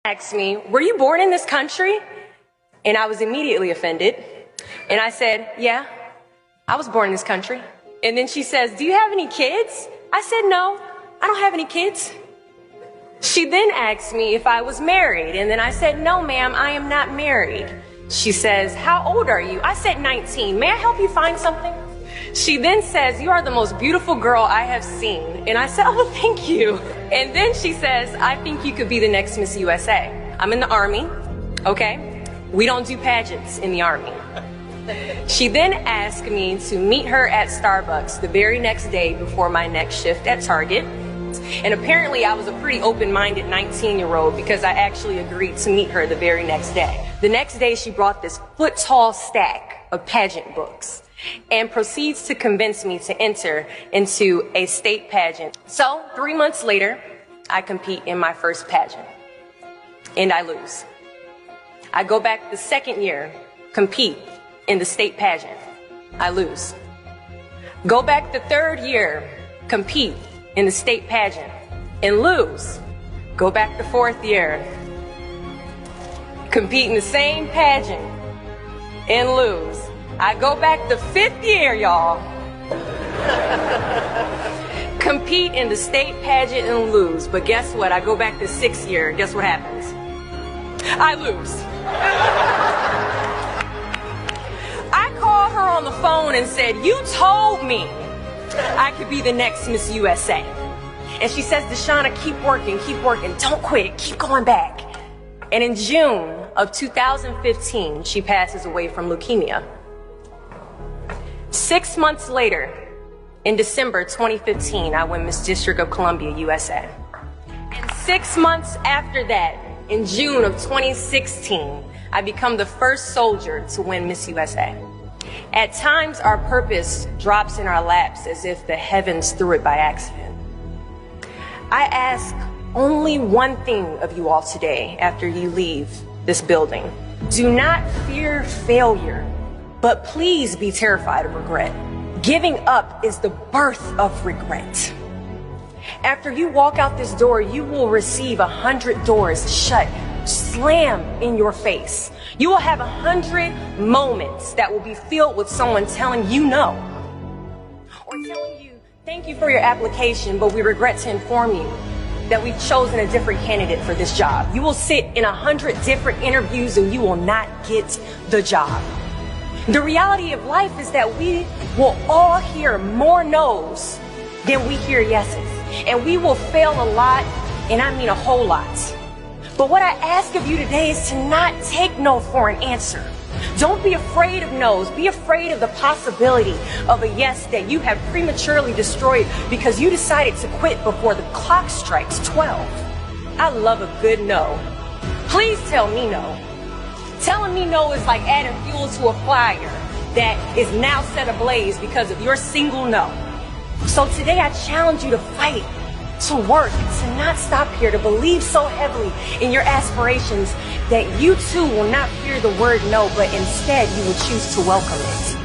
asked me, "Were you born in this country?" And I was immediately offended. And I said, "Yeah, I was born in this country." And then she says, "Do you have any kids?" I said, "No, I don't have any kids." She then asked me if I was married. And then I said, "No, ma'am, I am not married." She says, "How old are you?" I said, 19. "May I help you find something?" She then says, "You are the most beautiful girl I have seen." And I said, "Oh, thank you." And then she says, "I think you could be the next Miss USA." I'm in the Army, okay? We don't do pageants in the Army. She then asked me to meet her at Starbucks the very next day before my next shift at Target. And apparently I was a pretty open-minded 19-year-old because I actually agreed to meet her the very next day. The next day she brought this foot-tall stack of pageant books and proceeds to convince me to enter into a state pageant. So 3 months later, I compete in my first pageant and I lose. I go back the second year, compete in the state pageant. I lose. Go back the third year, compete in the state pageant and lose. Go back the fourth year, compete in the same pageant and lose. I go back the fifth year, y'all, compete in the state pageant and lose. But guess what? I go back the sixth year. Guess what happens? I lose. I called her on the phone and said, "You told me I could be the next Miss USA." And she says, "Deshauna, keep working, don't quit, keep going back." And in June of 2015, she passes away from leukemia. 6 months later, in December 2015, I win Miss District of Columbia, USA. And 6 months after that, in June of 2016, I become the first soldier to win Miss USA. At times, our purpose drops in our laps as if the heavens threw it by accident. I ask only one thing of you all today after you leave this building. Do not fear failure, but please be terrified of regret. Giving up is the birth of regret. After you walk out this door, you will receive 100 doors shut, slam in your face. You will have 100 moments that will be filled with someone telling you no, or telling you, "Thank you for your application, but we regret to inform you that we've chosen a different candidate for this job." You will sit in 100 different interviews and you will not get the job. The reality of life is that we will all hear more no's than we hear yeses. And we will fail a lot, and I mean a whole lot. But what I ask of you today is to not take no for an answer. Don't be afraid of no's. Be afraid of the possibility of a yes that you have prematurely destroyed because you decided to quit before the clock strikes 12. I love a good no. Please tell me no. Telling me no is like adding fuel to a fire that is now set ablaze because of your single no. So today I challenge you to fight, to work, to not stop here, to believe so heavily in your aspirations that you too will not fear the word no, but instead you will choose to welcome it.